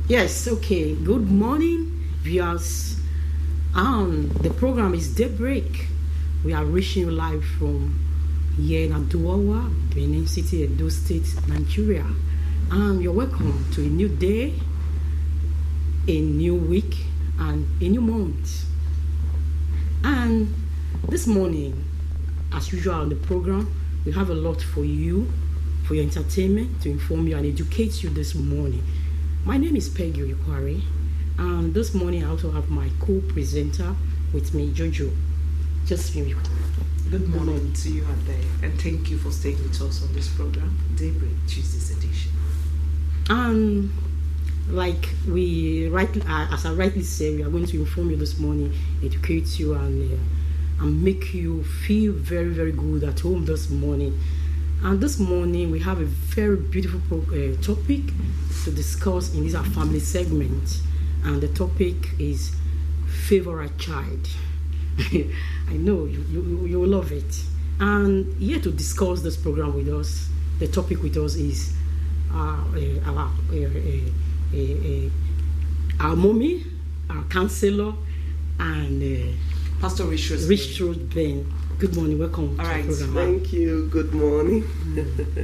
Yes, okay. Good morning, viewers. The program is Daybreak. We are reaching you live from here in Aduwawa, Benin City, Edo State, Nigeria. You're welcome to a new day, a new week, and a new month. And this morning, as usual on the program, we have a lot for you, for your entertainment, to inform you and educate you this morning. My name is Peggy Oyekwari, and this morning I also have my co-presenter with me, Jojo. Just me. Good morning to you out there, and thank you for staying with us on this program, Daybreak Tuesday's edition. And like as I rightly say, we are going to inform you this morning, educate you, and make you feel very, very good at home this morning. And this morning we have a very beautiful topic to discuss in this our family segment, and the topic is favorite child. I know you will love it. And here to discuss this program with us, the topic with us is our mommy, our counselor, and Pastor Richard Ben. Good morning, welcome. All right, to the program. Thank you. Good morning.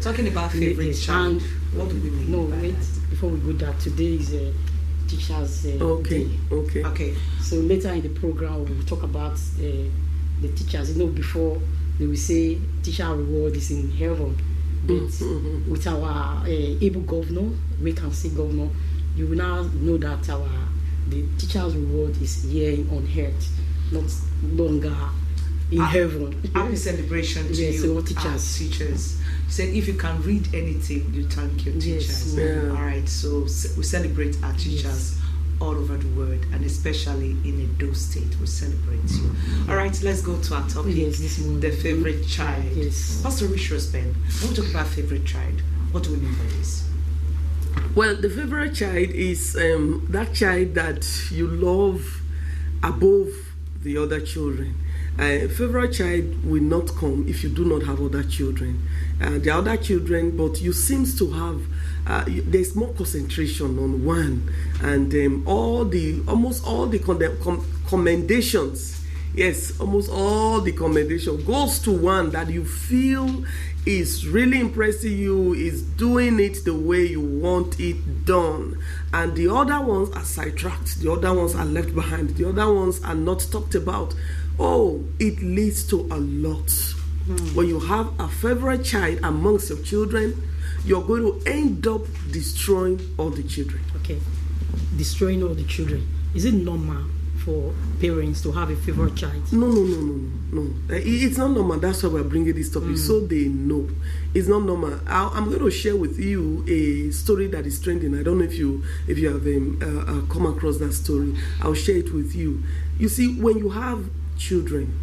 Talking about favorite child, what do we mean? No, wait. Before we go there, today is Teachers Day. Okay. So later in the program, we will talk about the teachers. Before they will say teacher reward is in heaven. But with our able governor, we can see governor, you will now know that the teacher's reward is here on earth, not longer in heaven. Happy celebration to you, teachers. Teachers. You said if you can read anything, you thank your teachers. Yeah. All right, so we celebrate our teachers all over the world, and especially in Edo State, we celebrate you. All right, let's go to our topic, the favorite child. Yes. Pastor Richard Ben, when we talk about favorite child, what do we mean by this? Well, the favorite child is that child that you love above the other children. Favorite child will not come if you do not have other children. The other children, but you seems to have there's more concentration on one, and almost all the commendations. Yes, almost all the commendation goes to one that you feel is really impressing you, is doing it the way you want it done. And the other ones are sidetracked, the other ones are left behind, the other ones are not talked about. Oh, it leads to a lot. When you have a favorite child amongst your children, you're going to end up destroying all the children. Okay, destroying all the children. Is it normal for parents to have a favorite child? No. It's not normal. That's why we're bringing this topic, so they know. It's not normal. I'm going to share with you a story that is trending. I don't know if you have come across that story. I'll share it with you. You see, when you have children,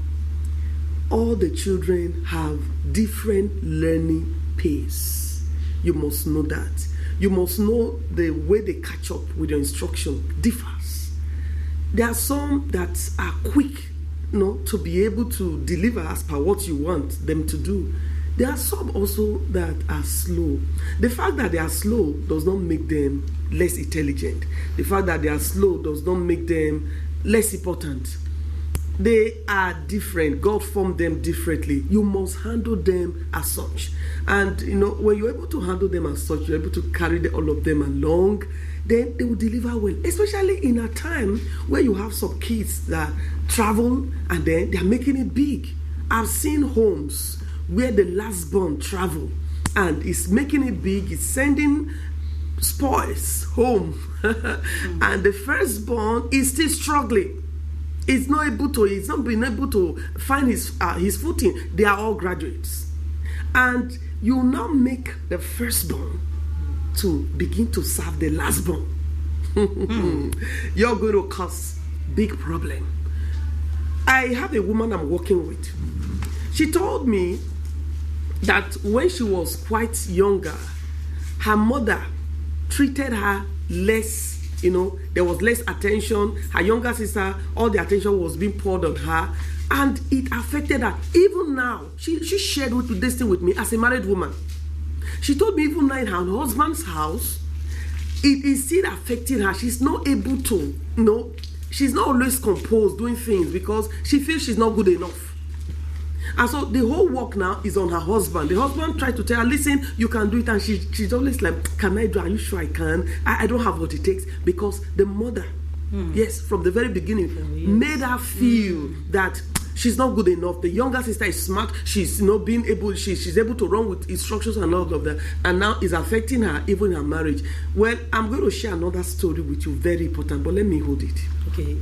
all the children have different learning pace. You must know that. You must know the way they catch up with your instruction differs. There are some that are quick, to be able to deliver as per what you want them to do. There are some also that are slow. The fact that they are slow does not make them less intelligent. The fact that they are slow does not make them less important. They are different. God formed them differently. You must handle them as such. And, when you're able to handle them as such, you're able to carry all of them along, then they will deliver well. Especially in a time where you have some kids that travel and then they're making it big. I've seen homes where the last born travel and is making it big, is sending spoils home. And the firstborn is still struggling. He's not been able to find his footing. They are all graduates. And you now make the firstborn to begin to serve the lastborn. You're going to cause big problem. I have a woman I'm working with. She told me that when she was quite younger, her mother treated her less. There was less attention. Her younger sister, all the attention was being poured on her, and it affected her. Even now, she shared this thing with me as a married woman. She told me even now in her husband's house, it is still affecting her. She's not able to, she's not always composed doing things because she feels she's not good enough. And so the whole work now is on her husband. The husband tried to tell her, listen, you can do it. And she's always like, can I do? Are you sure I can? I don't have what it takes. Because the mother, yes, from the very beginning, made her feel that she's not good enough. The younger sister is smart. She's being able, she's able to run with instructions and all of that. And now it's affecting her, even in her marriage. Well, I'm going to share another story with you, very important, but let me hold it. Okay.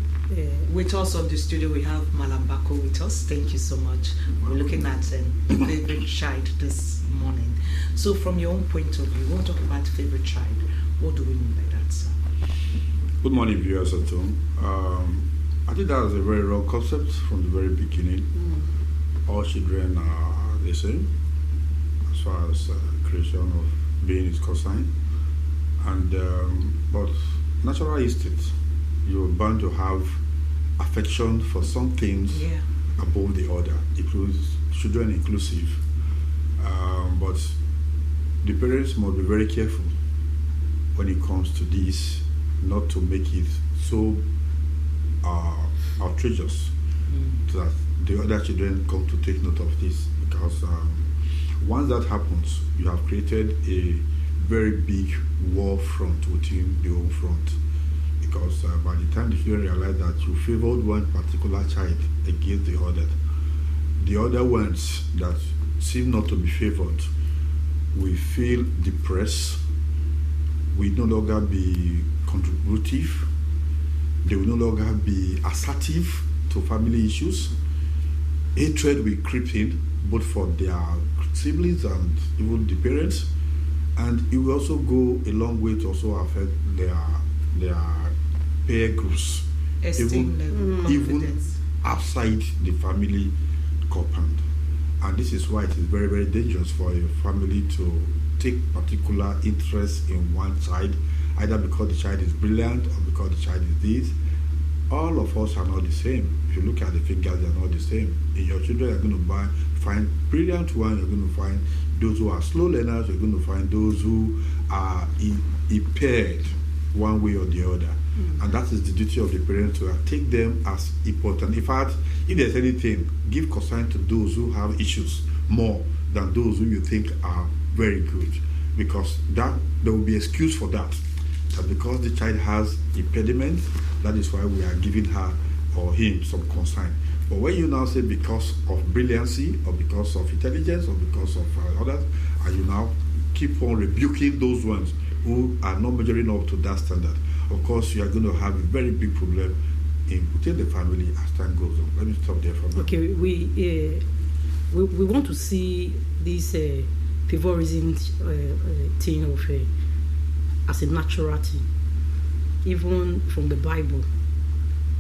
With us on the studio, we have Malambako with us. Thank you so much. We're looking at favorite child this morning. So from your own point of view, we want to talk about favorite child. What do we mean by that, sir? Good morning, viewers at home. I think that was a very wrong concept from the very beginning. All children are the same as far as creation of being is concerned. And but natural instinct, you're bound to have affection for some things above the other, children inclusive. But the parents must be very careful when it comes to this, not to make it so outrageous that the other children come to take note of this. Because once that happens, you have created a very big war front within the home front. Because by the time the children realize that you favored one particular child against the other ones that seem not to be favored will feel depressed, will no longer be contributive, they will no longer be assertive to family issues. Hatred will creep in, both for their siblings and even the parents, and it will also go a long way to also affect their peer groups, even outside the family compound. And this is why it is very, very dangerous for a family to take particular interest in one child, either because the child is brilliant or because the child is this. All of us are not the same. If you look at the fingers, they are not the same. In your children, you're going to find brilliant ones, you're going to find those who are slow learners, you're going to find those who are impaired one way or the other. And that is the duty of the parents to take them as important. In fact, if there's anything, give concern to those who have issues more than those who you think are very good, because that there will be excuse for that. That because the child has impediment, that is why we are giving her or him some concern. But when you now say because of brilliancy or because of intelligence or because of others, and you now keep on rebuking those ones who are not measuring up to that standard, of course you are going to have a very big problem within the family as time goes on. Let me stop there for a minute. Okay, we want to see this favorism thing of as a natural thing. Even from the Bible,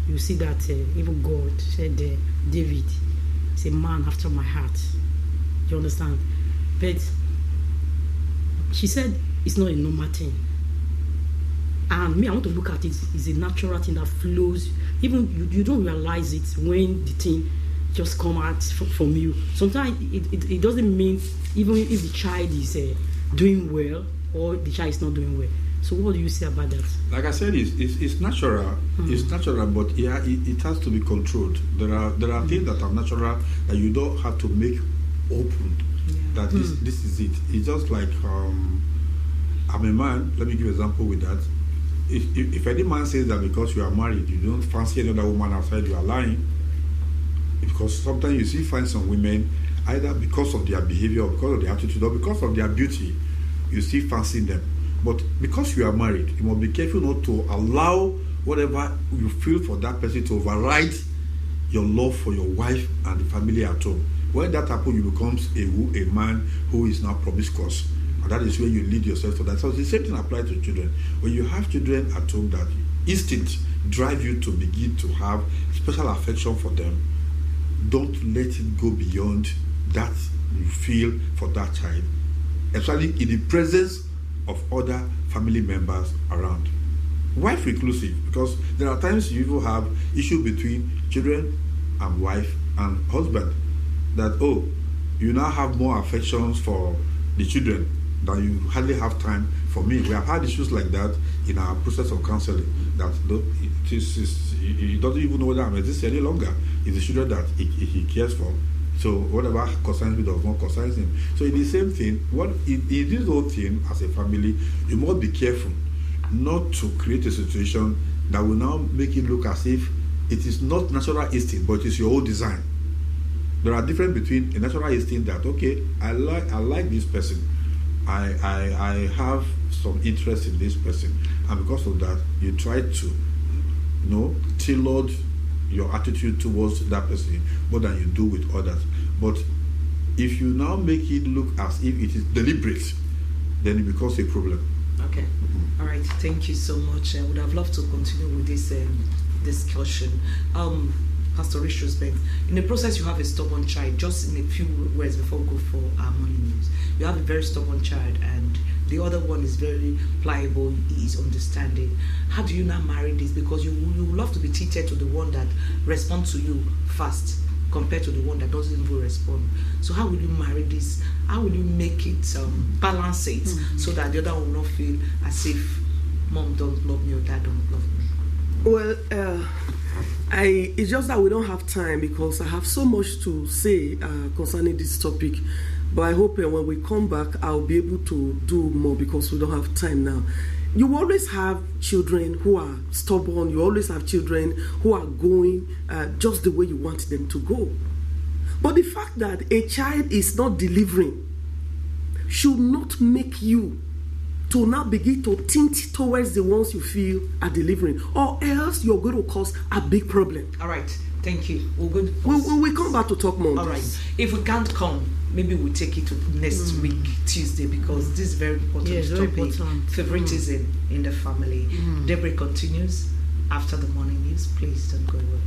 you see that even God said David is a man after my heart. You understand? But she said it's not a normal thing. And me, I want to look at it as a natural thing that flows. Even you don't realize it when the thing just come out from you. Sometimes it doesn't mean even if the child is doing well or the child is not doing well. So what do you say about that? Like I said, it's natural. It's natural, but it has to be controlled. There are things that are natural that you don't have to make open. Yeah. That this is it. It's just like I'm a man. Let me give an example with that. If any man says that because you are married, you don't fancy another woman outside, you are lying. Because sometimes you find some women, either because of their behavior or because of their attitude or because of their beauty, you still fancy them. But because you are married, you must be careful not to allow whatever you feel for that person to override your love for your wife and the family at home. When that happens, you become a man who is now promiscuous. And that is where you lead yourself to that. So the same thing applies to children. When you have children at home that instinct drive you to begin to have special affection for them, don't let it go beyond that you feel for that child, especially in the presence of other family members around. Wife inclusive, because there are times you even have issue between children and wife and husband, that you now have more affections for the children that you hardly have time. For me, we have had issues like that in our process of counseling, that he doesn't even know whether I'm existing any longer. It's the children that he cares for. So whatever concerns me does not concern him. So in the same thing, in this whole thing, as a family, you must be careful not to create a situation that will now make it look as if it is not natural instinct, but it is your own design. There are differences between a natural instinct that, okay, I like this person, I have some interest in this person, and because of that, you try to, tailor your attitude towards that person more than you do with others. But if you now make it look as if it is deliberate, then it becomes a problem. Okay. All right. Thank you so much. I would have loved to continue with this discussion. Pastor Richardsburg, in the process, you have a stubborn child. Just in a few words before we go for our morning news, you have a very stubborn child, and the other one is very pliable. He is understanding. How do you now marry this? Because you love to be treated to the one that responds to you fast, compared to the one that doesn't even respond. So how will you marry this? How will you make it balance it so that the other one will not feel as if mom don't love me or dad don't love me? Well, it's just that we don't have time, because I have so much to say concerning this topic. But I hope when we come back, I'll be able to do more, because we don't have time now. You always have children who are stubborn. You always have children who are going just the way you want them to go. But the fact that a child is not delivering should not make you to now begin to tint towards the ones you feel are delivering, or else you're going to cause a big problem. All right, thank you. We're going to we come back to talk more. All right, if we can't come, maybe we'll take it to next week, Tuesday, because this is very important. Yes, very important. Favoritism in the family. Daybreak continues after the morning news. Please don't go away.